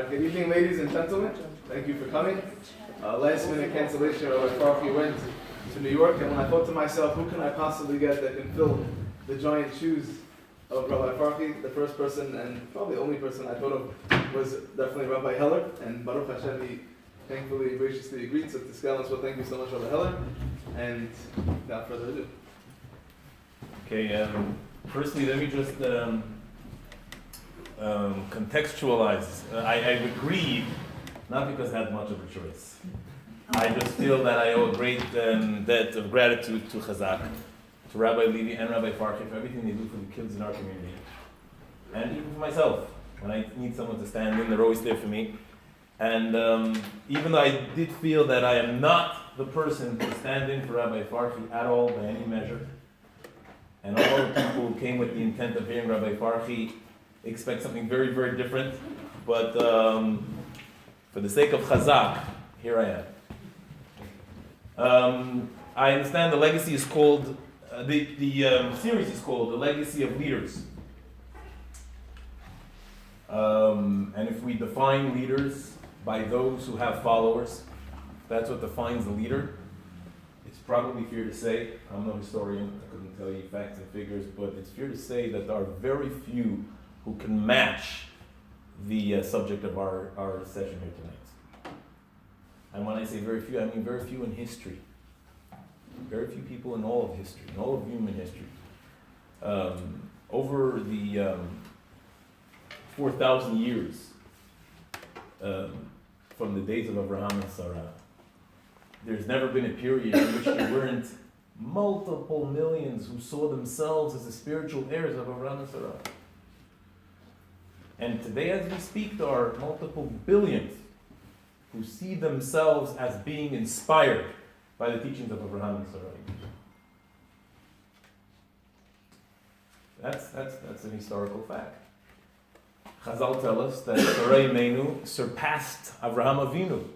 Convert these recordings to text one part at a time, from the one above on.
Good evening, ladies and gentlemen. Thank you for coming. Last minute cancellation, Rabbi Farki went to New York, and when I thought to myself, who can I possibly get that can fill the giant shoes of Rabbi Farki, the first person and probably the only person I thought of was definitely Rabbi Heller, and Baruch Hashem, he thankfully graciously agreed. So to scale us, well, thank you so much, Rabbi Heller. And without further ado. Okay, firstly, let me just contextualize. I agreed, not because I had much of a choice. I just feel that I owe a great debt of gratitude to Chazak, to Rabbi Levy and Rabbi Farki for everything they do for the kids in our community. And even for myself. When I need someone to stand in, they're always there for me. And even though I did feel that I am not the person to stand in for Rabbi Farki at all by any measure, and all the people who came with the intent of hearing Rabbi Farki expect something very, very different. But for the sake of Chazak, here I am. I understand the legacy is called, the series is called The Legacy of Leaders. And if we define leaders by those who have followers, that's what defines a leader. It's probably fair to say, I'm no historian, I couldn't tell you facts and figures, but it's fair to say that there are very few who can match the subject of our session here tonight. And when I say very few, I mean very few in history. Very few people in all of history, in all of human history. Over the 4,000 years from the days of Abraham and Sarah, there's never been a period in which there weren't multiple millions who saw themselves as the spiritual heirs of Abraham and Sarah. And today as we speak, there are multiple billions who see themselves as being inspired by the teachings of Abraham and Sarah. That's an historical fact. Chazal tell us that Sarai Meinu surpassed Avraham Avinu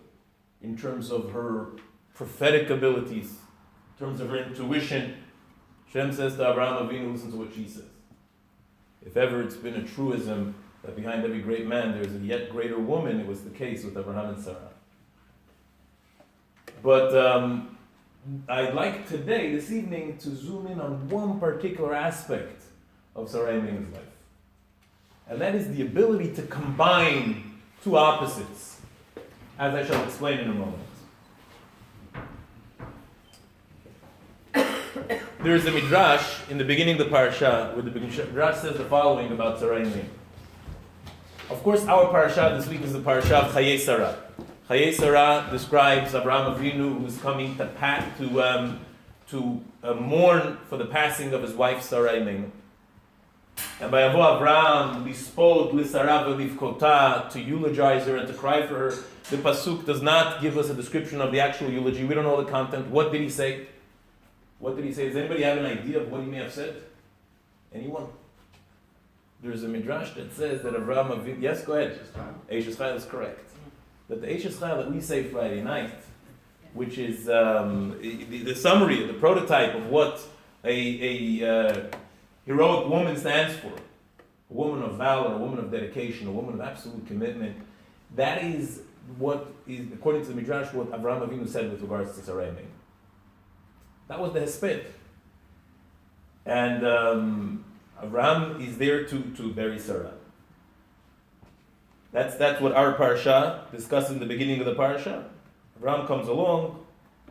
in terms of her prophetic abilities, in terms of her intuition. Shem says to Avraham Avinu, listen to what she says. If ever it's been a truism that behind every great man there's a yet greater woman, it was the case with Abraham and Sarah. But I'd like today, this evening, to zoom in on one particular aspect of Sarai Meinu's life. And that is the ability to combine two opposites, as I shall explain in a moment. There is a Mead Rush in the beginning of the parasha, where the Midrash says the following about Sarai Meinu. Of course, our parasha this week is the parasha of Chayei Sarah. Chayei Sarah describes Avraham Avinu, who is coming to mourn for the passing of his wife Sarai Meinu. And by Avo Avraham, lispod lisara v'livkota, to eulogize her and to cry for her. The pasuk does not give us a description of the actual eulogy. We don't know the content. What did he say? What did he say? Does anybody have an idea of what he may have said? Anyone? There's a midrash that says that Avraham Avinu. Yes, go ahead. Eishes Chayil is correct. That the Eishes Chayil that we say Friday night, which is the summary, the prototype of what a heroic woman stands for, a woman of valor, a woman of dedication, a woman of absolute commitment. That is what is, according to the Midrash, what Avraham Avinu said with regards to Sarai Meinu. That was the hesped. And Avraham is there to bury Sarah. That's what our parasha discussed in the beginning of the parasha. Avraham comes along,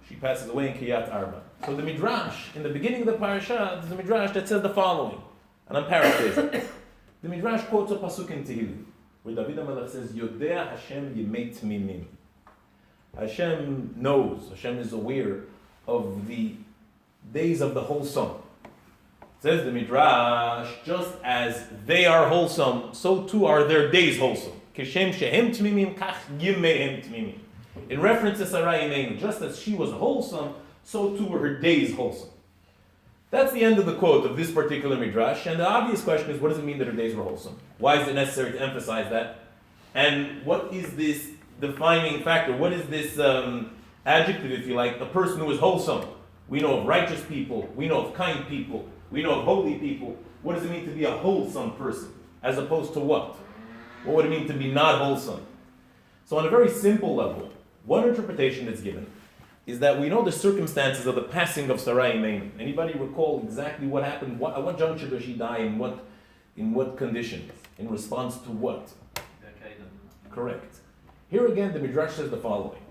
she passes away in Kiryat Arba. So the Midrash, in the beginning of the parasha, there's a Midrash that says the following, and I'm paraphrasing. The Midrash quotes a pasuk in Tehillim, where David HaMelech says, Yodea Hashem yemei tmimim. Hashem knows, Hashem is aware of the days of the wholesome. Says the Midrash, just as they are wholesome, so too are their days wholesome. Kishem shehem tmimim, kach yimehem tmimim. In reference to Sarai Meinu, just as she was wholesome, so too were her days wholesome. That's the end of the quote of this particular Midrash, and the obvious question is, what does it mean that her days were wholesome? Why is it necessary to emphasize that? And what is this defining factor? What is this adjective, if you like, a person who is wholesome? We know of righteous people, we know of kind people, we know of holy people. What does it mean to be a wholesome person? As opposed to what? What would it mean to be not wholesome? So on a very simple level, one interpretation that's given is that we know the circumstances of the passing of Sarai Imeinu. Anybody recall exactly what happened? At what juncture does she die? In what conditions? In response to what? Correct. Here again, the Midrash says the following.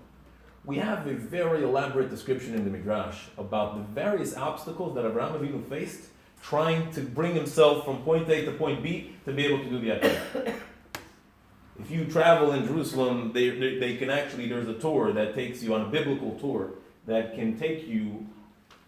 We have a very elaborate description in the Midrash about the various obstacles that Avraham Avinu faced trying to bring himself from point A to point B to be able to do the Akedah. If you travel in Jerusalem, they can actually, there's a tour that takes you on a biblical tour that can take you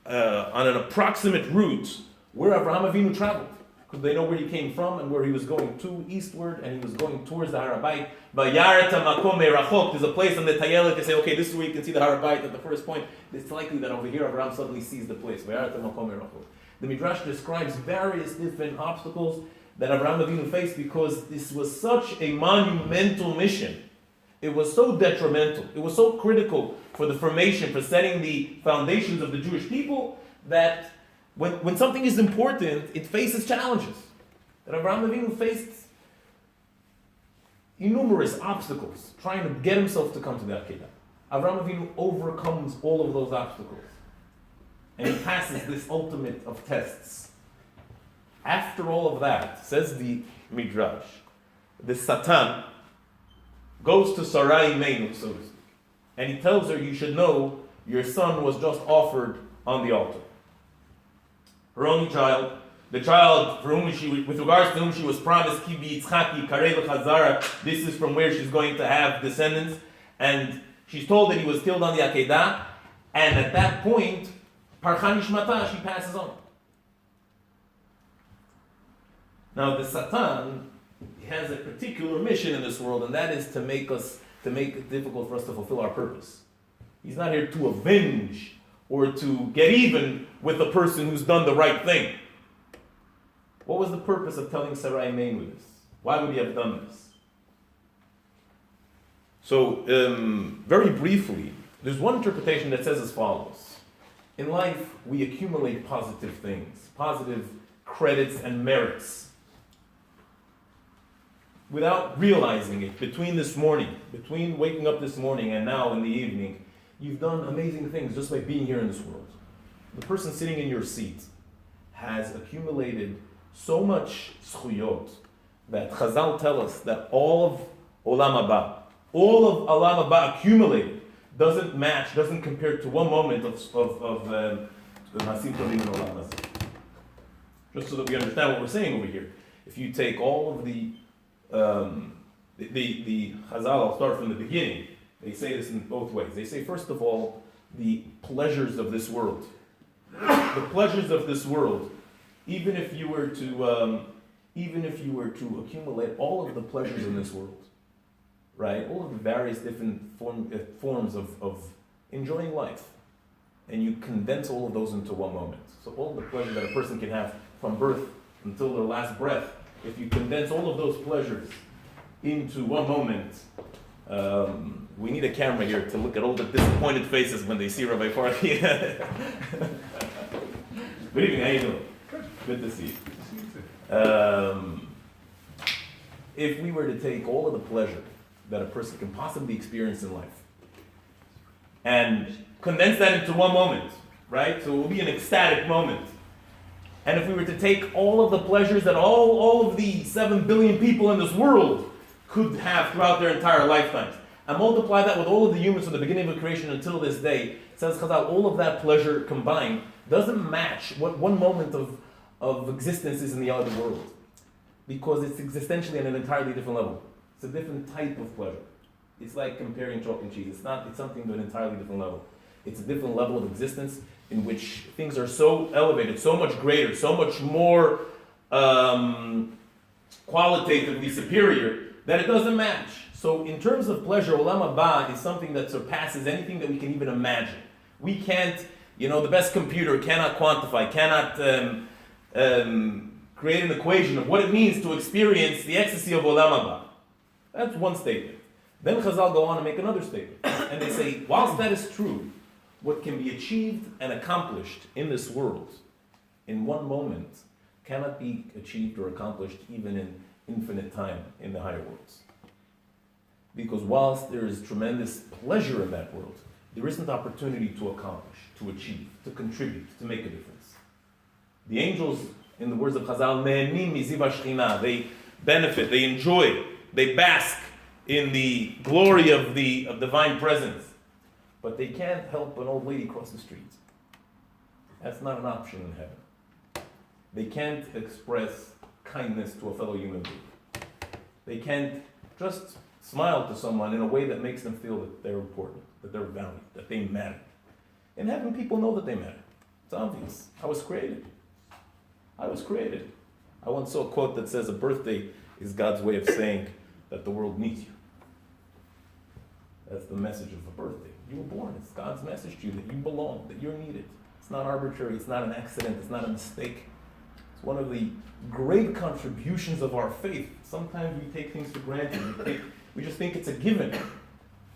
on an approximate route where Avraham Avinu traveled. Because they know where he came from and where he was going to, eastward, and he was going towards the Harabait. There's a place on the Tayelet to say, okay, this is where you can see the Harabait at the first point. It's likely that over here Avraham suddenly sees the place. The Midrash describes various different obstacles that Avraham Avinu faced because this was such a monumental mission. It was so detrimental. It was so critical for the formation, for setting the foundations of the Jewish people that when something is important, it faces challenges. That Avraham Avinu faced numerous obstacles trying to get himself to come to the Akedah. Avraham Avinu overcomes all of those obstacles. And he passes this ultimate of tests. After all of that, says the Midrash, the Satan goes to Sarai Imeinu, so to speak, and he tells her, you should know your son was just offered on the altar. Her only child, the child for whom with regards to whom she was promised, Kibi Yitzchaki, Karei L'Chazara, this is from where she's going to have descendants, and she's told that he was killed on the Akedah, and at that point, Parcha Nishmata, she passes on. Now the Satan has a particular mission in this world, and that is to make it difficult for us to fulfill our purpose. He's not here to avenge or to get even with the person who's done the right thing. What was the purpose of telling Sarai Imeinu this? Why would he have done this? So, very briefly, there's one interpretation that says as follows. In life, we accumulate positive things, positive credits and merits. Without realizing it, between waking up this morning and now in the evening, you've done amazing things just by being here in this world. The person sitting in your seat has accumulated so much zchuyot that Chazal tell us that all of Olam Haba accumulated doesn't compare to one moment of Masim Tovim in Olam Hazeh. Just so that we understand what we're saying over here. If you take all of the Chazal, I'll start from the beginning. They say this in both ways. They say, first of all, the pleasures of this world. The pleasures of this world, even if you were to accumulate all of the pleasures in this world, right? All of the various different forms of enjoying life, and you condense all of those into one moment. So all of the pleasure that a person can have from birth until their last breath, if you condense all of those pleasures into one moment, we need a camera here to look at all the disappointed faces when they see Rabbi Farhi. Good evening, how you doing? Good to see you. If we were to take all of the pleasure that a person can possibly experience in life and condense that into one moment, right? So it will be an ecstatic moment. And if we were to take all of the pleasures that all of the 7 billion people in this world could have throughout their entire lifetimes, and multiply that with all of the humans from the beginning of creation until this day, says Chazal, all of that pleasure combined doesn't match what one moment of existence is in the other world. Because it's existentially at an entirely different level. It's a different type of pleasure. It's like comparing chalk and cheese. It's something to an entirely different level. It's a different level of existence in which things are so elevated, so much greater, so much more qualitatively superior that it doesn't match. So in terms of pleasure, Olam Haba is something that surpasses anything that we can even imagine. We can't, the best computer cannot quantify, cannot create an equation of what it means to experience the ecstasy of Olam Haba. That's one statement. Then Chazal go on and make another statement. And they say, whilst that is true, what can be achieved and accomplished in this world in one moment cannot be achieved or accomplished even in infinite time in the higher worlds. Because whilst there is tremendous pleasure in that world, there isn't opportunity to accomplish, to achieve, to contribute, to make a difference. The angels, in the words of Chazal, "Ne'enim miziv hashchina," they benefit, they enjoy, they bask in the glory of the divine presence. But they can't help an old lady cross the street. That's not an option in heaven. They can't express kindness to a fellow human being. They can't just smile to someone in a way that makes them feel that they're important, that they're valued, that they matter. In heaven, people know that they matter. It's obvious. I was created. I was created. I once saw a quote that says a birthday is God's way of saying that the world needs you. That's the message of a birthday. You were born. It's God's message to you that you belong, that you're needed. It's not arbitrary. It's not an accident. It's not a mistake. It's one of the great contributions of our faith. Sometimes we take things for granted. We just think it's a given.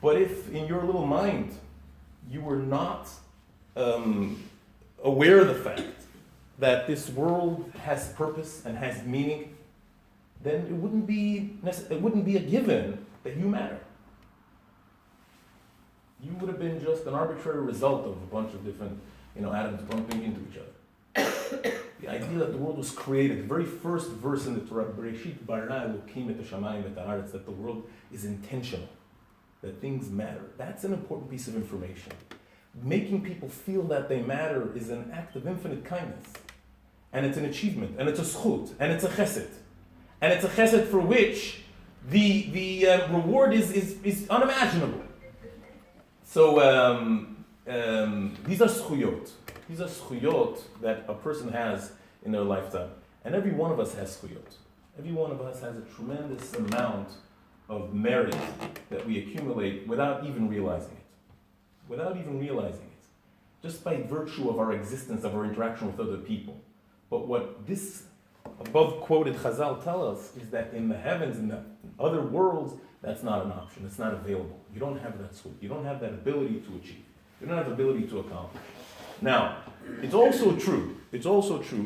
But if in your little mind you were not aware of the fact that this world has purpose and has meaning, then it wouldn't be a given that you matter. You would have been just an arbitrary result of a bunch of different, atoms bumping into each other. The idea that the world was created, the very first verse in the Torah, Bereshit bara Elokim et hashamayim et haaretz, that the world is intentional, that things matter. That's an important piece of information. Making people feel that they matter is an act of infinite kindness. And it's an achievement, and it's a zchut, and it's a chesed. And it's a chesed for which the reward is unimaginable. So these are zchuyot. These are zchuyot that a person has in their lifetime. And every one of us has zchuyot. Every one of us has a tremendous amount of merit that we accumulate without even realizing it. Without even realizing it. Just by virtue of our existence, of our interaction with other people. But what this above quoted Chazal tell us is that in the heavens, in the other worlds, that's not an option. It's not available. You don't have that zchut. You don't have that ability to achieve. You don't have the ability to accomplish. Now, it's also true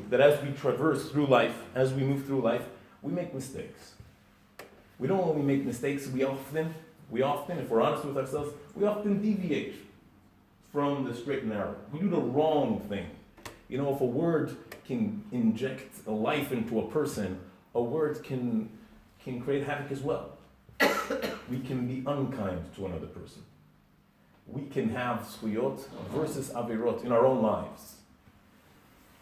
that as we traverse through life, as we move through life, we make mistakes. We don't only make mistakes, we often, if we're honest with ourselves, we often deviate from the straight and narrow. We do the wrong thing. If a word can inject a life into a person, a word can create havoc as well. We can be unkind to another person. We can have zchuyot versus averot in our own lives.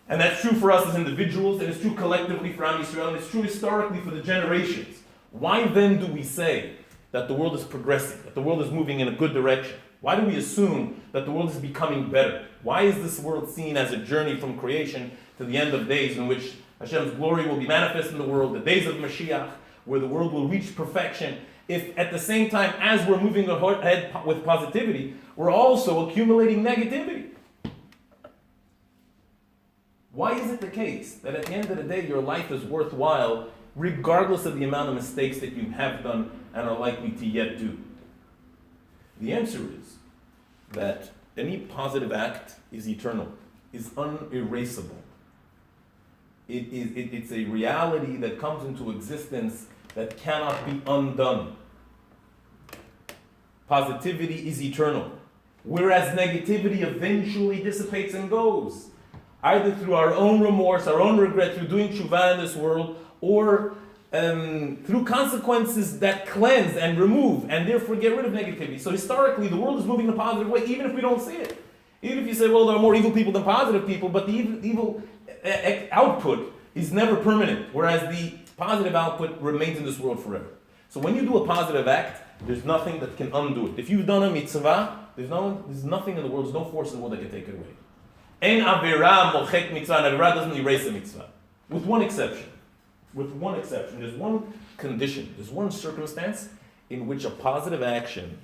And that's true for us as individuals, and it's true collectively for Am Yisrael, and it's true historically for the generations. Why then do we say that the world is progressing, that the world is moving in a good direction? Why do we assume that the world is becoming better? Why is this world seen as a journey from creation to the end of days in which Hashem's glory will be manifest in the world, the days of Mashiach, where the world will reach perfection, if at the same time as we're moving ahead with positivity, we're also accumulating negativity? Why is it the case that at the end of the day your life is worthwhile regardless of the amount of mistakes that you have done and are likely to yet do? The answer is that any positive act is eternal, is unerasable. It's a reality that comes into existence that cannot be undone. Positivity is eternal, whereas negativity eventually dissipates and goes, either through our own remorse, our own regret, through doing tshuva in this world, or through consequences that cleanse and remove and therefore get rid of negativity. So historically, the world is moving in a positive way, even if we don't see it. Even if you say, well, there are more evil people than positive people, but the evil output is never permanent, whereas the positive output remains in this world forever. So when you do a positive act, there's nothing that can undo it. If you've done a mitzvah, there's nothing in the world, there's no force in the world that can take it away. En avera mochek mitzvah, and avera doesn't erase a mitzvah. With one exception. There's one condition, there's one circumstance in which a positive action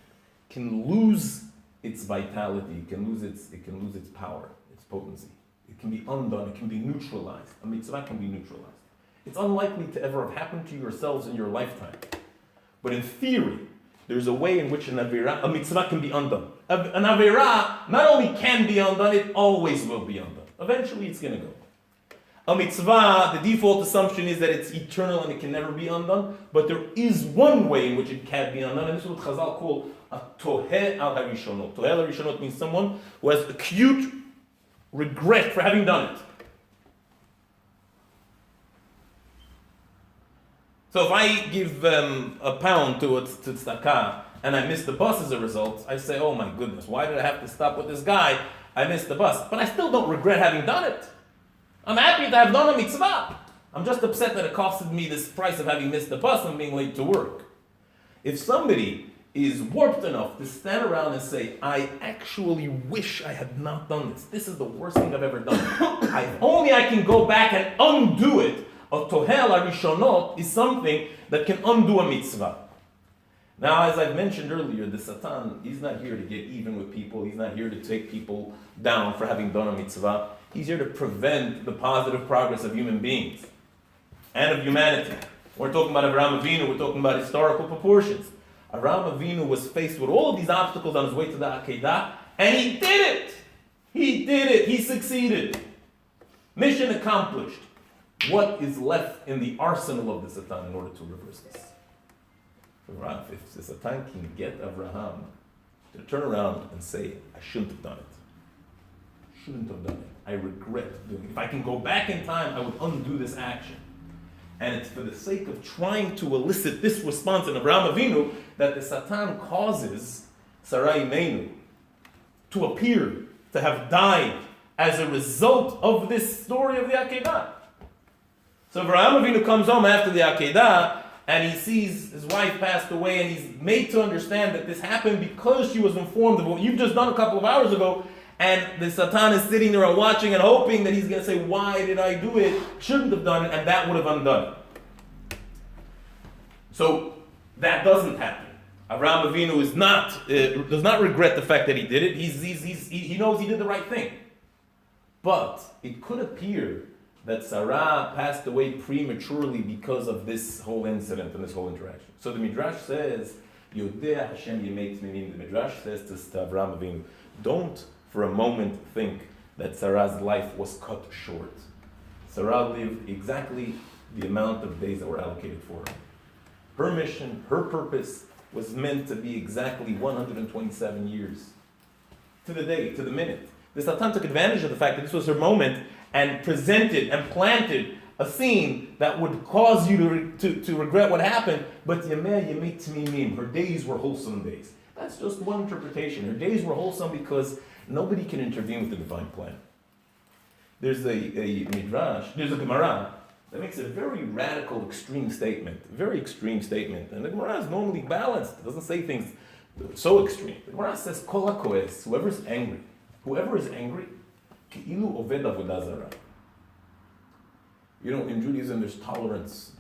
can lose its vitality, it can lose its power, its potency. It can be undone, it can be neutralized. A mitzvah can be neutralized. It's unlikely to ever have happened to yourselves in your lifetime. But in theory, there's a way in which a mitzvah can be undone. An avera not only can be undone, it always will be undone. Eventually it's going to go. A mitzvah, the default assumption is that it's eternal and it can never be undone, but there is one way in which it can be undone, and this is what Chazal call a toheh al harishonot. Toheh al harishonot means someone who has acute regret for having done it. So if I give a pound to tzedakah and I miss the bus as a result, I say, oh my goodness, why did I have to stop with this guy? I missed the bus. But I still don't regret having done it. I'm happy to have done a mitzvah. I'm just upset that it costed me this price of having missed the bus and being late to work. If somebody is warped enough to stand around and say, I actually wish I had not done this. This is the worst thing I've ever done. If only I can go back and undo it. A tohel harishonot is something that can undo a mitzvah. Now, as I've mentioned earlier, the Satan, he's not here to get even with people. He's not here to take people down for having done a mitzvah. He's here to prevent the positive progress of human beings and of humanity. We're talking about Avraham Avinu. We're talking about historical proportions. Avraham Avinu was faced with all of these obstacles on his way to the Akedah, and he did it. He did it. He succeeded. Mission accomplished. What is left in the arsenal of the Satan in order to reverse this? If the Satan can get Avraham to turn around and say, I shouldn't have done it. Shouldn't have done it. I regret doing it. If I can go back in time, I would undo this action. And it's for the sake of trying to elicit this response in Avraham Avinu that the Satan causes Sarai Meinu to appear to have died as a result of this story of the Akedah. So Avraham Avinu comes home after the Akedah and he sees his wife passed away, and he's made to understand that this happened because she was informed of what you've just done a couple of hours ago. And the Satan is sitting there and watching and hoping that he's going to say, why did I do it? Shouldn't have done it, and that would have undone it. So that doesn't happen. Avraham Avinu does not regret the fact that he did it. He knows he did the right thing. But it could appear that Sarah passed away prematurely because of this whole incident and this whole interaction. So the Midrash says, Yodea Hashem Yemei Tmimim. The Midrash says to Avraham Avinu, don't for a moment think that Sarah's life was cut short. Sarah lived exactly the amount of days that were allocated for her. Her mission, her purpose was meant to be exactly 127 years. To the day, to the minute. The Satan took advantage of the fact that this was her moment and presented and planted a scene that would cause you to regret what happened, but Yemei Tmimim, her days were wholesome days. That's just one interpretation. Her days were wholesome because nobody can intervene with the divine plan. There's a Midrash, there's a Gemara that makes a very radical, extreme statement. Very extreme statement. And the Gemara is normally balanced. It doesn't say things so extreme. The Gemara says, Kol HaKoes, whoever is angry, Ki'ilu Oved Avodah Zarah. You know, in Judaism there's tolerance.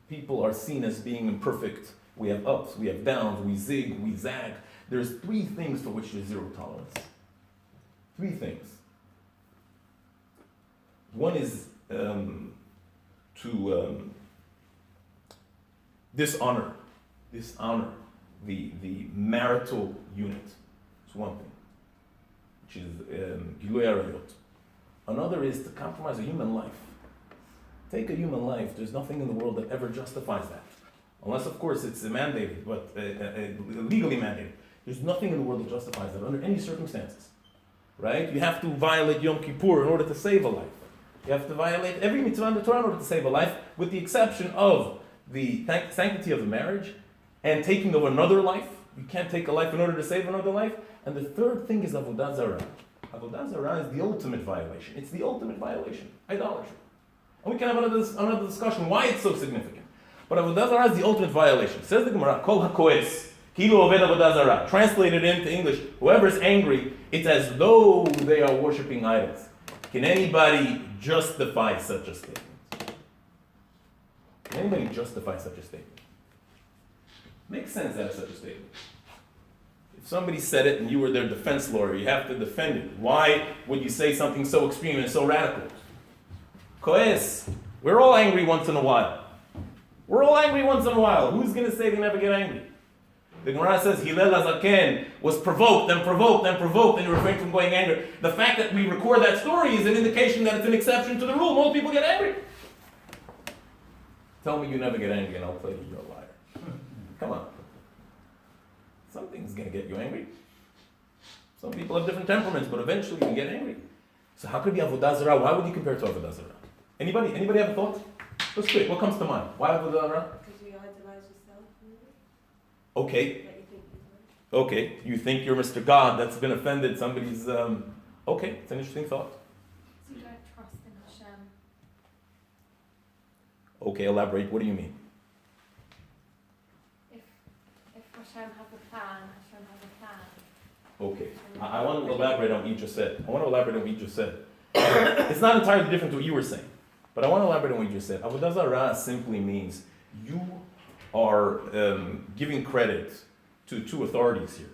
People are seen as being imperfect. We have ups, we have downs, we zig, we zag. There's three things for which there's zero tolerance. Three things. One is to dishonor the marital unit. It's one thing, which is Gilui Arayot. Another is to compromise a human life. Take a human life. There's nothing in the world that ever justifies that. Unless, of course, it's mandated, but legally mandated. There's nothing in the world that justifies that under any circumstances. Right? You have to violate Yom Kippur in order to save a life. You have to violate every mitzvah in the Torah in order to save a life, with the exception of the sanctity of the marriage and taking of another life. You can't take a life in order to save another life. And the third thing is Avodah Zarah. Avodah Zarah is the ultimate violation. It's the ultimate violation. Idolatry. And we can have another discussion why it's so significant. But Avodah Zarah is the ultimate violation. Says the Gemara, Kol HaKoes, Kilo Oved Avodah Zarah. Translated into English, whoever is angry, it's as though they are worshipping idols. Can anybody justify such a statement? Can anybody justify such a statement? Makes sense out of such a statement. If somebody said it and you were their defense lawyer, you have to defend it. Why would you say something so extreme and so radical? Koes, we're all angry once in a while. We're all angry once in a while. Who's going to say they never get angry? The Gemara says Hillel HaZaken was provoked and provoked and provoked, and he refrained from going angry. The fact that we record that story is an indication that it's an exception to the rule. Most people get angry. Tell me you never get angry, and I'll tell you you're a liar. Come on. Something's going to get you angry. Some people have different temperaments, but eventually you get angry. So how could it be Avodah Zarah? Why would you compare it to Avodah Zarah? Anybody have a thought? Let's quick. What comes to mind? Why Avodah Zarah? Because you idolize yourself, maybe? Okay. That you think you're right. Okay. You think you're Mr. God. That's been offended. Somebody's. Okay. It's an interesting thought. So you don't trust in Hashem. Okay. Elaborate. What do you mean? If Hashem has a plan, Hashem has a plan. Okay. I want to elaborate on what you just said. It's not entirely different to what you were saying, but I want to elaborate on what you just said. Avodah Zarah simply means you are giving credit to two authorities here.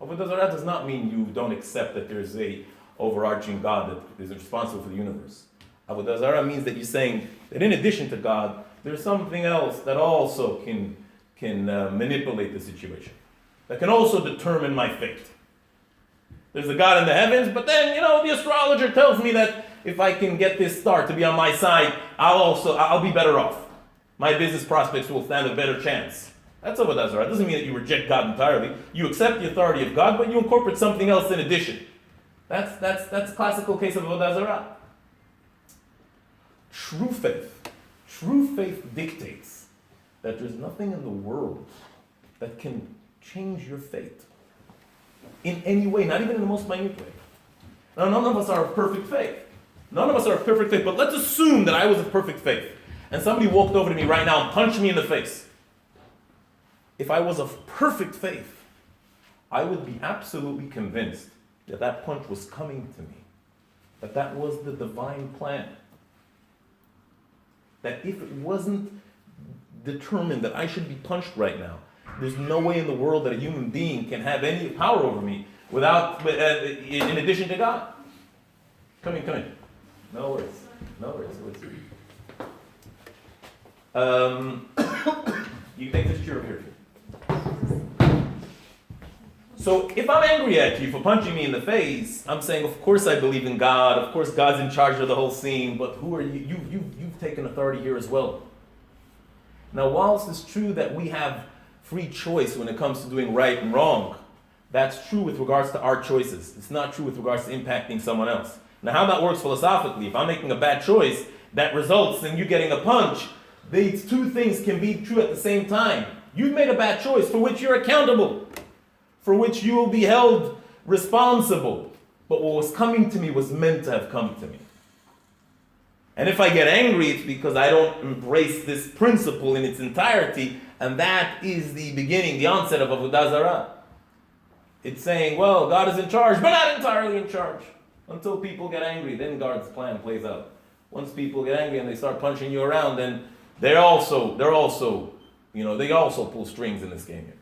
Avodah Zarah does not mean you don't accept that there's a overarching God that is responsible for the universe. Avodah Zarah means that you're saying that in addition to God, there's something else that also can manipulate the situation, that can also determine my fate. There's a God in the heavens, but then, the astrologer tells me that if I can get this star to be on my side, I'll be better off. My business prospects will stand a better chance. That's Avodah Zarah. It doesn't mean that you reject God entirely. You accept the authority of God, but you incorporate something else in addition. That's classical case of Avodah Zarah. True faith dictates that there's nothing in the world that can change your fate. In any way, not even in the most minute way. Now, none of us are of perfect faith. But let's assume that I was of perfect faith. And somebody walked over to me right now and punched me in the face. If I was of perfect faith, I would be absolutely convinced that that punch was coming to me. That was the divine plan. That if it wasn't determined that I should be punched right now, there's no way in the world that a human being can have any power over me in addition to God. Come in. No worries. You take this chair over here. So if I'm angry at you for punching me in the face, I'm saying, of course I believe in God. Of course God's in charge of the whole scene. But who are you? You've taken authority here as well. Now, whilst it's true that we have free choice when it comes to doing right and wrong, that's true with regards to our choices. It's not true with regards to impacting someone else. Now, how that works philosophically, if I'm making a bad choice that results in you getting a punch, these two things can be true at the same time. You've made a bad choice for which you're accountable, for which you will be held responsible. But what was coming to me was meant to have come to me. And if I get angry, it's because I don't embrace this principle in its entirety, and that is the beginning, the onset of Avodah Zarah. It's saying, well, God is in charge, but not entirely in charge. Until people get angry, then God's plan plays out. Once people get angry and they start punching you around, then they also pull strings in this game here.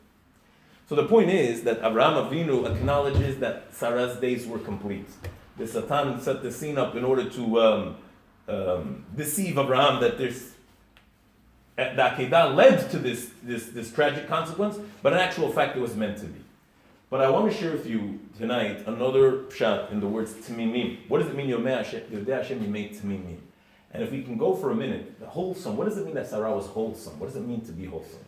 So the point is that Avraham Avinu acknowledges that Sarah's days were complete. The Satan set the scene up in order to deceive Abraham that the Akedah led to this tragic consequence, but in actual fact it was meant to be. But I want to share with you tonight another pshat in the words Timimim. What does it mean, Yomei Hashem Yomei Timimim? And if we can go for a minute, the wholesome, what does it mean that Sarah was wholesome? What does it mean to be wholesome?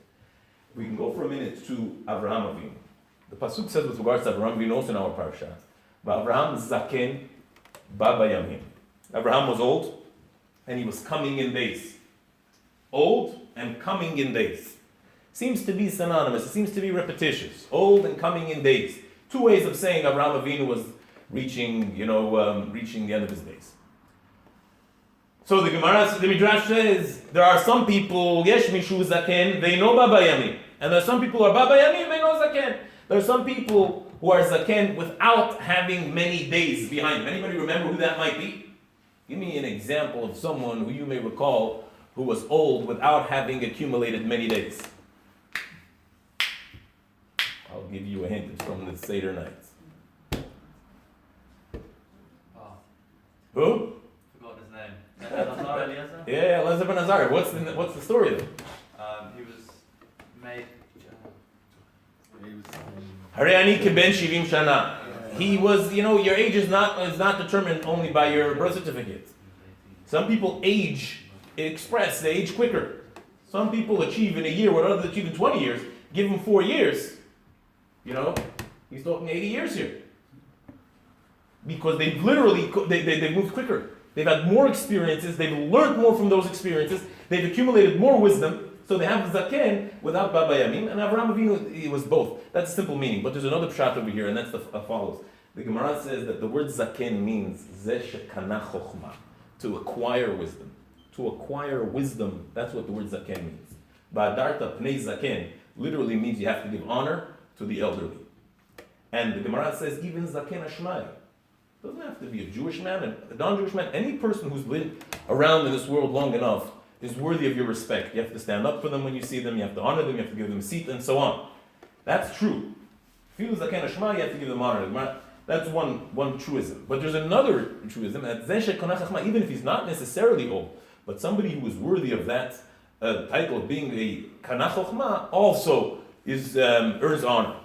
We can go for a minute to Avraham Avinu. The Pasuk says with regards to Avraham Avinu, also in our parasha, Avraham Zaken Baba Yamim. Avraham was old, and he was coming in days. Old and coming in days. Seems to be synonymous. It seems to be repetitious. Old and coming in days. Two ways of saying Avraham Avinu was reaching the end of his days. So the Midrash says there are some people, Yesh Mishu Zaken, they know Baba Yamim. And there are some people who are Baba Yamim, they know Zaken. There are some people who are Zaken without having many days behind them. Anybody remember who that might be? Give me an example of someone who you may recall who was old without having accumulated many days. I'll give you a hint. It's from the Seder nights. Oh, Who? forgot his name. Elazar Eliezer? Yeah, Elazar ben Azar. What's the story then? He was made. He Hareani keben shivim shana. He was, your age is not determined only by your birth certificate. Some people they age quicker. Some people achieve in a year what others achieve in 20 years. Give them 4 years. He's talking 80 years here. Because they've literally, they've moved quicker. They've had more experiences. They've learned more from those experiences. They've accumulated more wisdom. So they have zaken without Baba Yamin. And Avraham Avinu, it was both. That's a simple meaning. But there's another pshat over here, and that's follows. The Gemara says that the word zaken means zeh shekana chokhmah, to acquire wisdom. To acquire wisdom, that's what the word zaken means. Ba'adarta pnei zaken literally means you have to give honor to the elderly. And the Gemara says even zaken ashmai. Doesn't have to be a Jewish man, a non-Jewish man. Any person who's been around in this world long enough is worthy of your respect. You have to stand up for them when you see them. You have to honor them. You have to give them a seat, and so on. That's true. If you zaken ashmai, you have to give them honor. That's one truism. But there's another truism that even if he's not necessarily old, but somebody who is worthy of that title of being a kanach chokhmah also earns honor.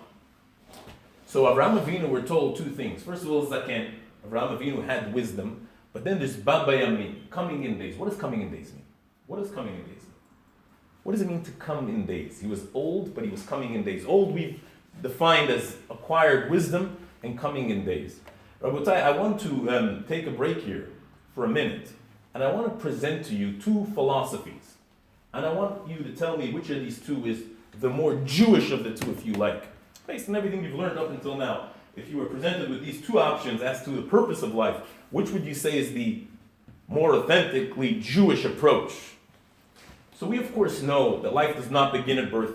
So Avraham Avinu, we're told two things. First of all, zaken. Avraham Avinu had wisdom, but then there's Baba Yamin, coming in days. What does coming in days mean? What does coming in days mean? What does it mean to come in days? He was old, but he was coming in days. Old we've defined as acquired wisdom and coming in days. Rabotai, I want to take a break here for a minute, and I want to present to you two philosophies. And I want you to tell me which of these two is the more Jewish of the two, if you like. Based on everything you've learned up until now, if you were presented with these two options as to the purpose of life, which would you say is the more authentically Jewish approach? So we of course know that life does not begin at birth,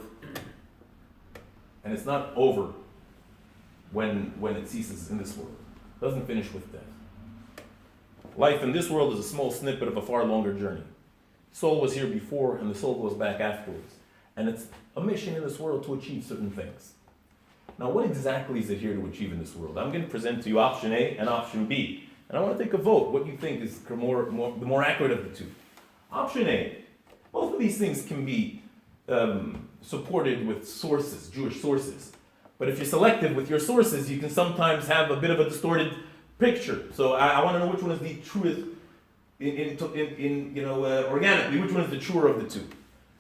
and it's not over when it ceases in this world. It doesn't finish with death. Life in this world is a small snippet of a far longer journey. Soul was here before, and the soul goes back afterwards. And it's a mission in this world to achieve certain things. Now, what exactly is it here to achieve in this world? I'm going to present to you option A and option B. And I want to take a vote. What you think is the more accurate of the two? Option A. Both of these things can be supported with sources, Jewish sources. But if you're selective with your sources, you can sometimes have a bit of a distorted picture. So I want to know which one is the truest, organically, which one is the truer of the two.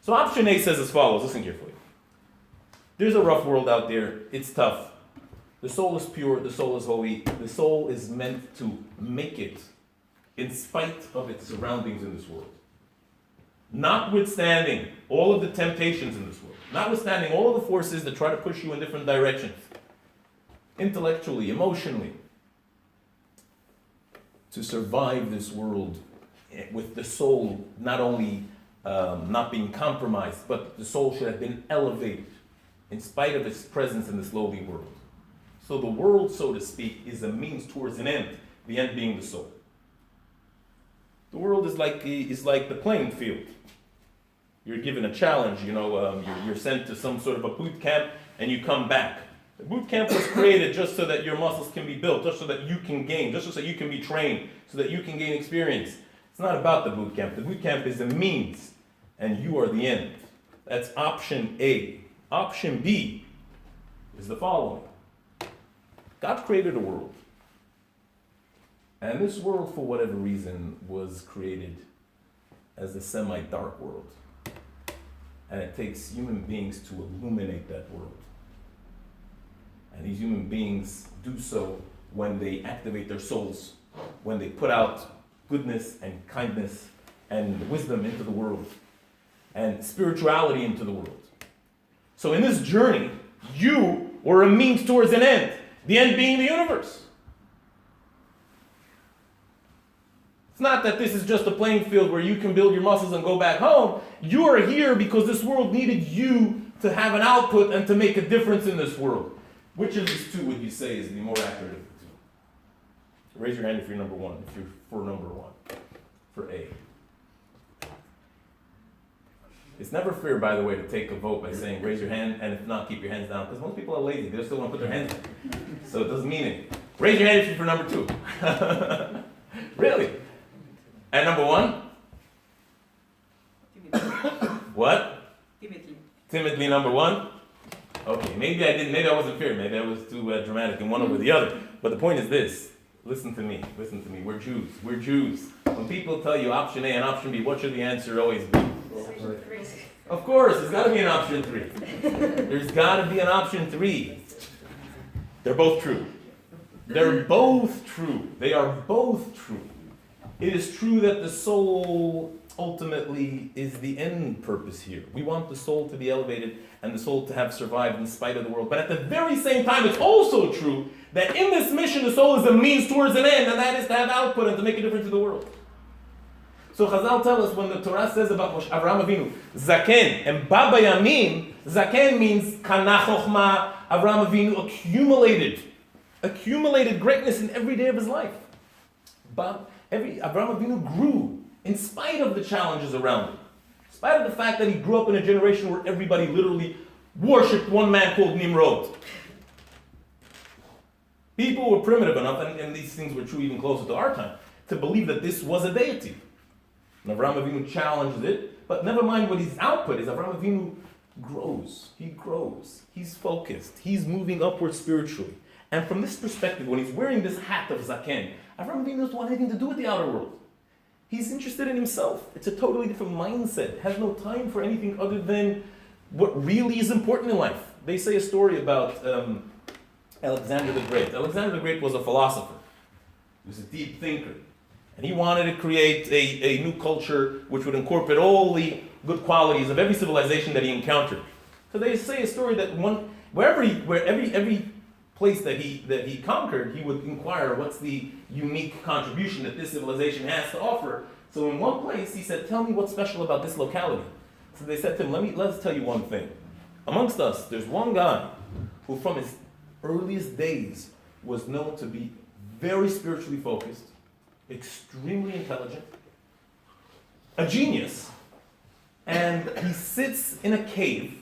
So option A says as follows. Listen carefully. There's a rough world out there. It's tough. The soul is pure. The soul is holy. The soul is meant to make it in spite of its surroundings in this world. Notwithstanding all of the temptations in this world. Notwithstanding all of the forces that try to push you in different directions. Intellectually, emotionally. To survive this world with the soul not only not being compromised, but the soul should have been elevated in spite of its presence in this lowly world. So the world, so to speak, is a means towards an end, the end being the soul. The world is like the playing field. You're given a challenge, you're sent to some sort of a boot camp and you come back. The boot camp was created just so that your muscles can be built, just so that you can gain, just so that you can be trained, so that you can gain experience. It's not about the boot camp. The boot camp is a means, and you are the end. That's option A. Option B is the following. God created a world. And this world, for whatever reason, was created as a semi-dark world. And it takes human beings to illuminate that world. And these human beings do so when they activate their souls, when they put out goodness and kindness and wisdom into the world, and spirituality into the world. So in this journey, you were a means towards an end, the end being the universe. It's not that this is just a playing field where you can build your muscles and go back home. You are here because this world needed you to have an output and to make a difference in this world. Which of these two would you say is the more accurate of the two? Raise your hand if you're number one, if you're for number one, for A. It's never fair, by the way, to take a vote by saying raise your hand, and if not, keep your hands down, because most people are lazy. They still want to put their hands down. So it doesn't mean anything. Raise your hand if you're for number two. Really? And number one? What? Timidly. Timidly number one? Okay, maybe I wasn't fair, maybe I was too dramatic in one over the other. But the point is this, listen to me, we're Jews. When people tell you option A and option B, what should the answer always be? Of course, there's got to be an option 3. There's got to be an option 3. They're both true. They are both true. It is true that the soul ultimately is the end purpose here. We want the soul to be elevated and the soul to have survived in spite of the world. But at the very same time, it's also true that in this mission, the soul is a means towards an end, and that is to have output and to make a difference in the world. So Chazal tell us when the Torah says about Avraham Avinu, Zaken and Baba Yamin, Zaken means Kana Chochma, Avraham Avinu accumulated greatness in every day of his life. But Avraham Avinu grew in spite of the challenges around him. In spite of the fact that he grew up in a generation where everybody literally worshipped one man called Nimrod. People were primitive enough, and these things were true even closer to our time, to believe that this was a deity. And Avraham Avinu challenges it, but never mind what his output is. Avraham Avinu grows. He grows. He's focused. He's moving upward spiritually. And from this perspective, when he's wearing this hat of Zaken, Avraham Avinu doesn't want anything to do with the outer world. He's interested in himself. It's a totally different mindset. Has no time for anything other than what really is important in life. They say a story about Alexander the Great. Alexander the Great was a philosopher. He was a deep thinker. And he wanted to create a new culture which would incorporate all the good qualities of every civilization that he encountered. So they say a story that every place that he conquered, he would inquire what's the unique contribution that this civilization has to offer. So in one place, he said, tell me what's special about this locality. So they said to him, let's tell you one thing. Amongst us, there's one guy who from his earliest days was known to be very spiritually focused, extremely intelligent, a genius, and he sits in a cave.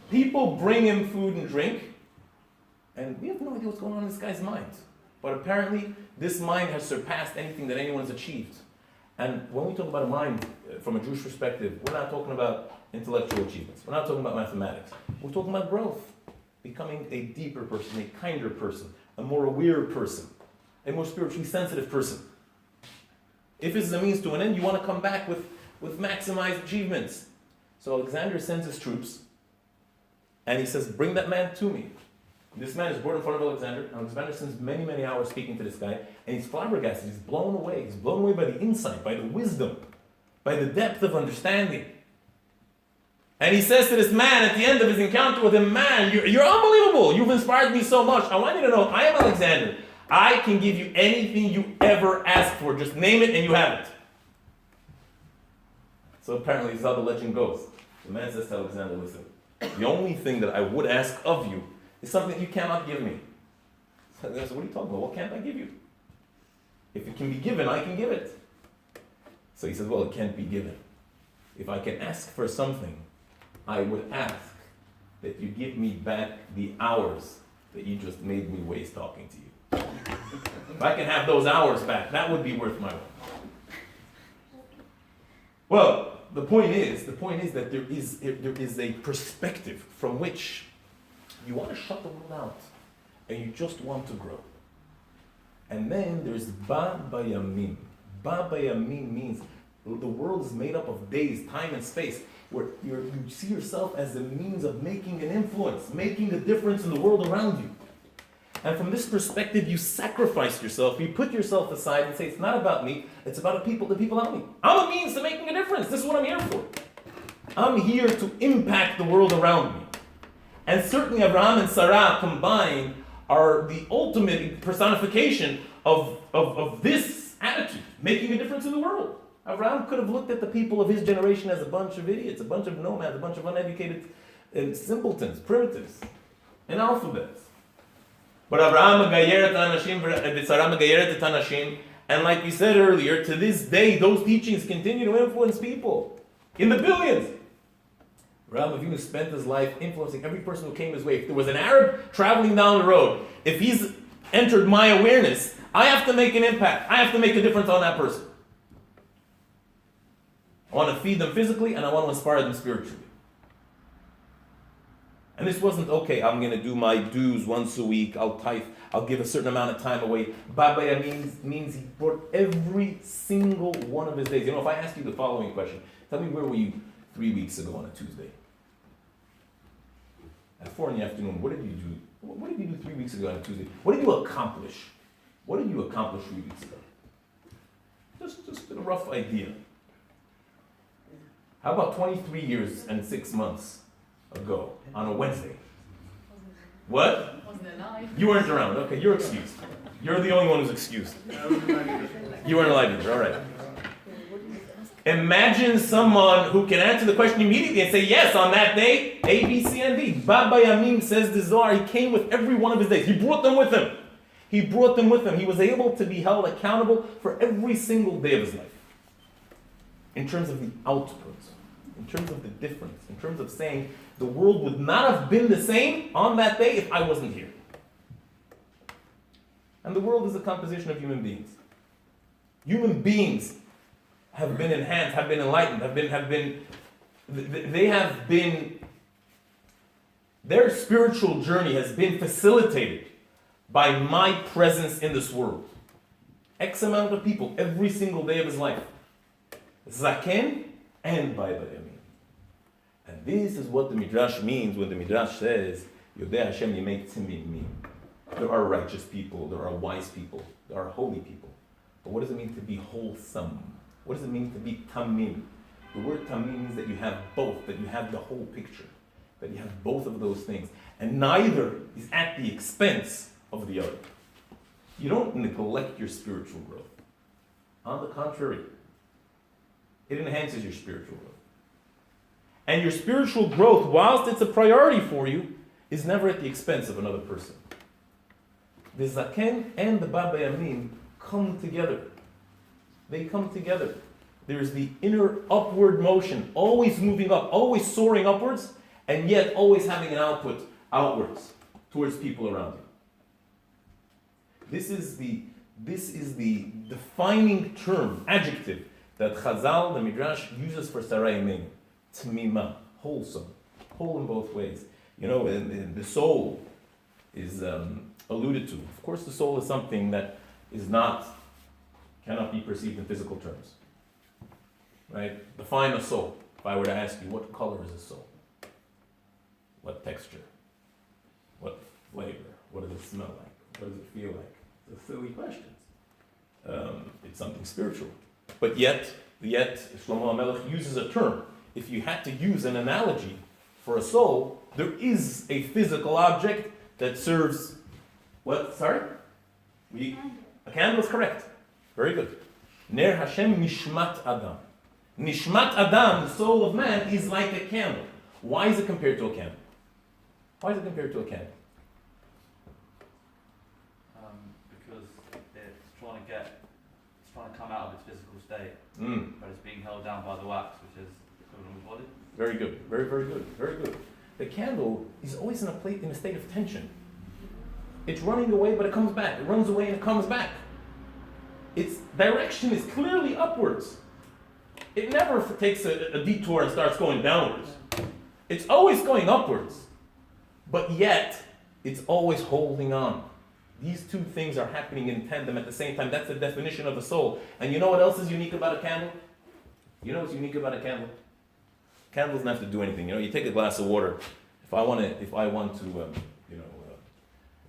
People bring him food and drink, and we have no idea what's going on in this guy's mind. But apparently, this mind has surpassed anything that anyone has achieved. And when we talk about a mind from a Jewish perspective, we're not talking about intellectual achievements. We're not talking about mathematics. We're talking about growth, becoming a deeper person, a kinder person, a more aware person, a more spiritually sensitive person. If it's a means to an end, you want to come back with maximized achievements. So Alexander sends his troops, and he says, bring that man to me. This man is brought in front of Alexander. Alexander spends many, many hours speaking to this guy, and he's flabbergasted. He's blown away. He's blown away by the insight, by the wisdom, by the depth of understanding. And he says to this man at the end of his encounter with him, man, you're unbelievable. You've inspired me so much. I want you to know, I am Alexander. I can give you anything you ever ask for. Just name it and you have it. So apparently this is how the legend goes. The man says to Alexander, listen, the only thing that I would ask of you is something you cannot give me. So I said, what are you talking about? What can't I give you? If it can be given, I can give it. So he says, well, it can't be given. If I can ask for something, I would ask that you give me back the hours that you just made me waste talking to you. If I can have those hours back, that would be worth my while. Well, the point is that there is a perspective from which you want to shut the world out, and you just want to grow. And then there's Ba Bayamim. Ba Bayamim means the world is made up of days, time, and space, where you see yourself as a means of making an influence, making a difference in the world around you. And from this perspective, you sacrifice yourself, you put yourself aside and say, it's not about me, it's about the people around me. I'm a means to making a difference. This is what I'm here for. I'm here to impact the world around me. And certainly Abraham and Sarah combined are the ultimate personification of this attitude, making a difference in the world. Abraham could have looked at the people of his generation as a bunch of idiots, a bunch of nomads, a bunch of uneducated simpletons, primitives, analphabets. But Abraham megayeret anashim, Sarah megayeret anashim, and like we said earlier, to this day, those teachings continue to influence people in the billions. Abraham Avinu spent his life influencing every person who came his way. If there was an Arab traveling down the road, if he's entered my awareness, I have to make an impact. I have to make a difference on that person. I want to feed them physically, and I want to inspire them spiritually. And this wasn't, okay, I'm going to do my dues once a week, I'll tithe, I'll give a certain amount of time away. Babaya means he brought every single one of his days. You know, if I ask you the following question, tell me, where were you 3 weeks ago on a Tuesday? At 4 in the afternoon, what did you do? What did you do 3 weeks ago on a Tuesday? What did you accomplish? What did you accomplish 3 weeks ago? Just a rough idea. How about 23 years and 6 months ago on a Wednesday? What? Wasn't alive. You weren't around. Okay, you're excused. You're the only one who's excused. You weren't alive either. All right. Imagine someone who can answer the question immediately and say, yes, on that day, A, B, C, and D. Baba Yamim, says the Zohar, he came with every one of his days. He brought them with him. He brought them with him. He was able to be held accountable for every single day of his life. In terms of the output, in terms of the difference, in terms of saying the world would not have been the same on that day if I wasn't here. And the world is a composition of human beings. Human beings have been enhanced, have been enlightened, their spiritual journey has been facilitated by my presence in this world. X amount of people every single day of his life. Zaken and Baba Yamin. And this is what the Midrash means when the Midrash says, Yodeh Hashem Yimei Tzimimim. There are righteous people, there are wise people, there are holy people. But what does it mean to be wholesome? What does it mean to be tamim? The word tamim means that you have both, that you have the whole picture, that you have both of those things. And neither is at the expense of the other. You don't neglect your spiritual growth. On the contrary, it enhances your spiritual growth. And your spiritual growth, whilst it's a priority for you, is never at the expense of another person. The Zaken and the Baba Yamin come together. They come together. There's the inner upward motion, always moving up, always soaring upwards, and yet always having an output outwards towards people around you. This is the defining term, adjective, that Chazal, the Midrash, uses for sari Yamin. Tmima, wholesome, whole in both ways. You know, and the soul is alluded to. Of course, the soul is something that cannot be perceived in physical terms. Right? Define a soul. If I were to ask you, what color is a soul? What texture? What flavor? What does it smell like? What does it feel like? It's a silly question. It's something spiritual. But yet, Shlomo HaMelech uses a term. If you had to use an analogy for a soul, there is a physical object that serves what? Sorry? A candle is correct. Very good. Ner Hashem Nishmat Adam. Nishmat Adam, the soul of man, is like a candle. Why is it compared to a candle? Why is it compared to a candle? Because it's trying to come out of its physical state, but it's being held down by the wax, which is equivalent with body. Very good. Very, very good. Very good. The candle is always in a state of tension. It's running away, but it comes back. It runs away and it comes back. Its direction is clearly upwards. It never takes a detour and starts going downwards. It's always going upwards. But yet, it's always holding on. These two things are happening in tandem at the same time. That's the definition of a soul. And you know what else is unique about a candle? You know what's unique about a candle? Candle doesn't have to do anything. You know, you take a glass of water. If I want to,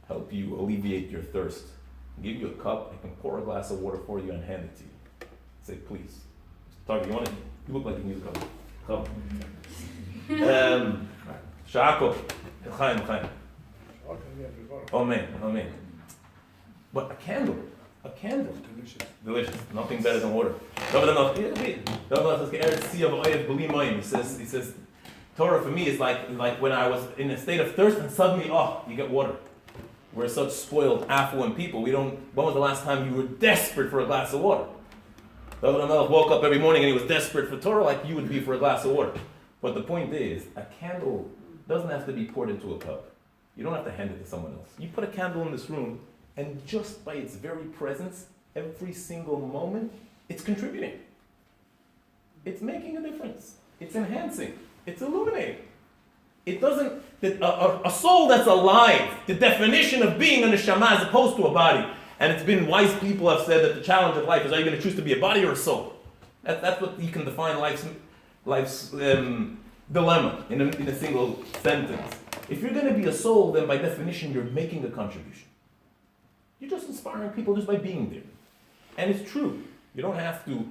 help you alleviate your thirst, give you a cup, I can pour a glass of water for you and hand it to you. Say, please. Target, you want it? You look like you need a cup. Sha'ako. Chaim. Amen. But a candle. Delicious. Nothing better than water. He says, Torah for me is like when I was in a state of thirst and suddenly, you get water. We're such spoiled, affluent people. When was the last time you were desperate for a glass of water? David HaMelech woke up every morning and he was desperate for Torah like you would be for a glass of water. But the point is, a candle doesn't have to be poured into a cup. You don't have to hand it to someone else. You put a candle in this room, and just by its very presence, every single moment, it's contributing. It's making a difference. It's enhancing. It's illuminating. A soul that's alive, the definition of being a neshama as opposed to a body. And it's been wise people have said that the challenge of life is, are you going to choose to be a body or a soul? That's what you can define life's dilemma in a single sentence. If you're going to be a soul, then by definition you're making a contribution. You're just inspiring people just by being there. And it's true. You don't have to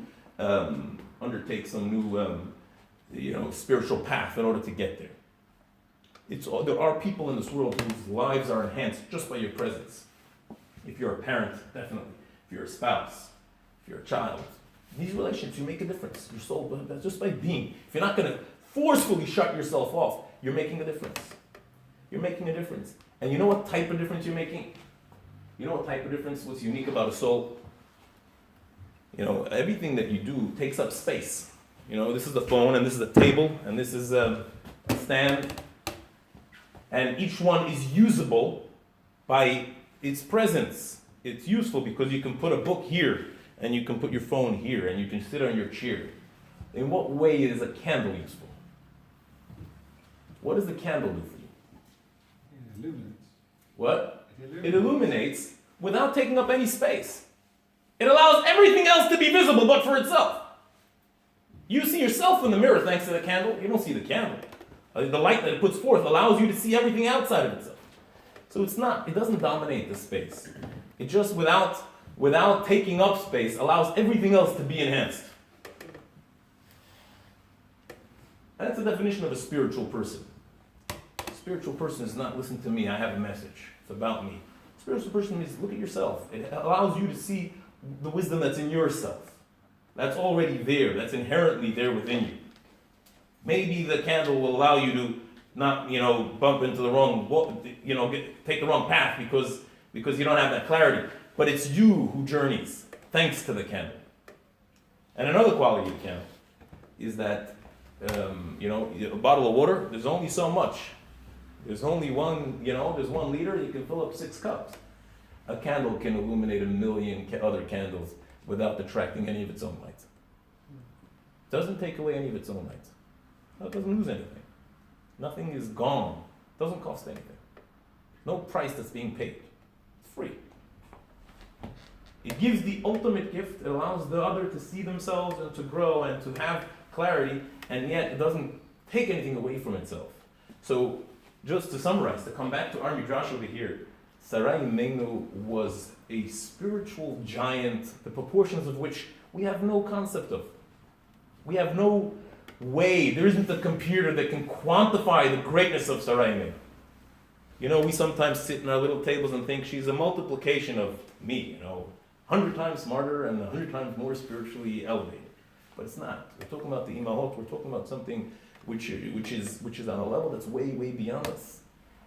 undertake some new spiritual path in order to get there. There are people in this world whose lives are enhanced just by your presence. If you're a parent, definitely. If you're a spouse, if you're a child. In these relationships, you make a difference. Your soul, just by being. If you're not going to forcefully shut yourself off, you're making a difference. You're making a difference. And you know what type of difference you're making? You know what type of difference? What's unique about a soul? Everything that you do takes up space. This is the phone, and this is the table, and this is a stand. And each one is usable by its presence. It's useful because you can put a book here, and you can put your phone here, and you can sit on your chair. In what way is a candle useful? What does the candle do for you? It illuminates. What? It illuminates without taking up any space. It allows everything else to be visible but for itself. You see yourself in the mirror thanks to the candle. You don't see the candle. The light that it puts forth allows you to see everything outside of itself. So it doesn't dominate the space. It just, without taking up space, allows everything else to be enhanced. And that's the definition of a spiritual person. A spiritual person is not, listen to me, I have a message. It's about me. A spiritual person is, look at yourself. It allows you to see the wisdom that's in yourself. That's already there. That's inherently there within you. Maybe the candle will allow you to not, bump into the wrong, take the wrong path because you don't have that clarity. But it's you who journeys, thanks to the candle. And another quality of the candle is that, a bottle of water, there's only so much. There's only there's 1 liter, you can fill up 6 cups. A candle can illuminate 1 million other candles without detracting any of its own light. It doesn't take away any of its own light. It doesn't lose anything. Nothing is gone. It doesn't cost anything. No price that's being paid. It's free. It gives the ultimate gift. It allows the other to see themselves and to grow and to have clarity, and yet it doesn't take anything away from itself. So, just to summarize, to come back to our Mead Rush over here, Sarai Imenu was a spiritual giant, the proportions of which we have no concept of. We have no way, there isn't a computer that can quantify the greatness of Sarai Imenu. We sometimes sit in our little tables and think she's a multiplication of me, 100 times smarter and 100 times more spiritually elevated. But it's not. We're talking about the Imahot, we're talking about something which is on a level that's way, way beyond us.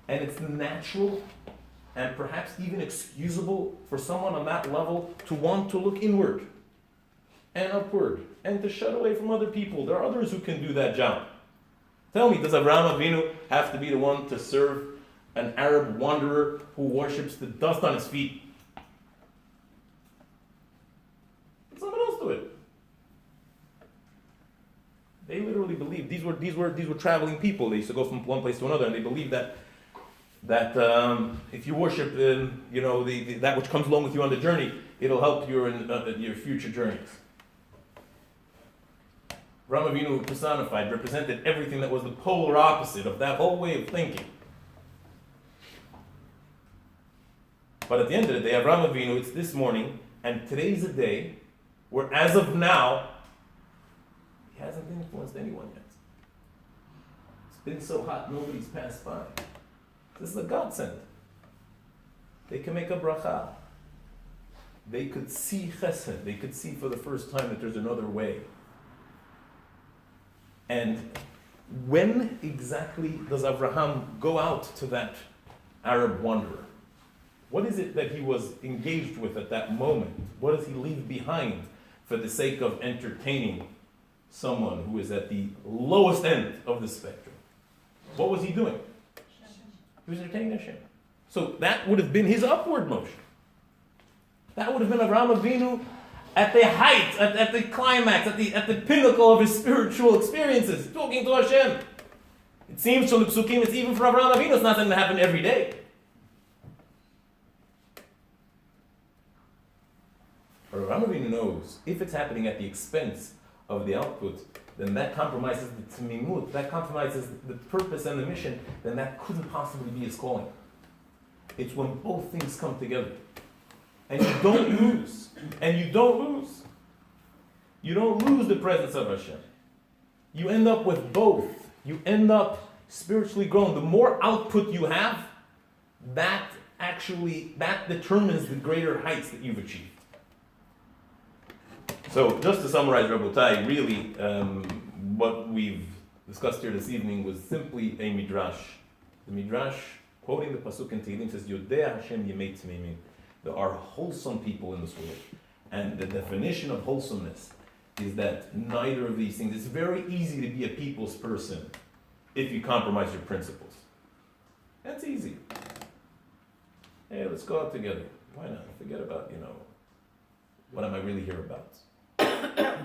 And it's natural and perhaps even excusable for someone on that level to want to look inward and upward and to shut away from other people. There are others who can do that job. Tell me, does Avraham Avinu have to be the one to serve an Arab wanderer who worships the dust on his feet? Let someone else do it. They literally believed these were traveling people. They used to go from one place to another, and they believed that if you worship, that which comes along with you on the journey, it'll help you in your future journeys. Avraham Avinu personified, represented everything that was the polar opposite of that whole way of thinking. But at the end of the day, Avraham Avinu, it's this morning, and today's a day where, as of now, he hasn't influenced anyone yet. It's been so hot, nobody's passed by. This is a godsend. They can make a bracha. They could see chesed. They could see for the first time that there's another way. And when exactly does Avraham go out to that Arab wanderer? What is it that he was engaged with at that moment? What does he leave behind for the sake of entertaining someone who is at the lowest end of the spectrum? What was he doing? He was entertaining Hashem. So that would have been his upward motion. That would have been Avraham Avinu at the height, at the climax, at the pinnacle of his spiritual experiences, talking to Hashem. It seems to Psukim, it's even for Avraham Avinu, it's not something that happened every day. But Avraham Avinu knows if it's happening at the expense of the output, then that compromises the tzmimut, that compromises the purpose and the mission, then that couldn't possibly be his calling. It's when both things come together. And you don't lose. And you don't lose. You don't lose the presence of Hashem. You end up with both. You end up spiritually grown. The more output you have, that determines the greater heights that you've achieved. So, just to summarize, Rabotai, really, what we've discussed here this evening was simply a midrash. The midrash, quoting the pasuk in Tehillim, says, Yodea Hashem Yemei Tmeimim. There are wholesome people in this world. And the definition of wholesomeness is that neither of these things, it's very easy to be a people's person if you compromise your principles. That's easy. Hey, let's go out together. Why not? Forget about, what am I really here about?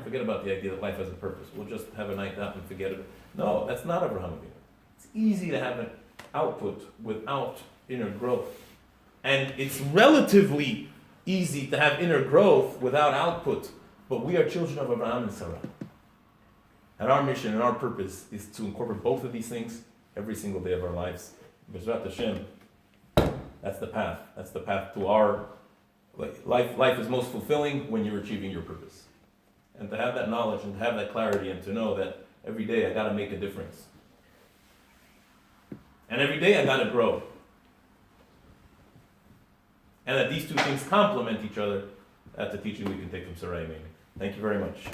Forget about the idea that life has a purpose. We'll just have a night out and forget it. No, that's not Avraham Avinu. It's easy to have an output without inner growth. And it's relatively easy to have inner growth without output. But we are children of Abraham and Sarah. And our mission and our purpose is to incorporate both of these things every single day of our lives. B'ezrat Hashem, that's the path. That's the path to our life. Life is most fulfilling when you're achieving your purpose. And to have that knowledge and to have that clarity and to know that every day I got to make a difference. And every day I got to grow. And that these two things complement each other. That's a teaching we can take from Sarai Mimi. Thank you very much.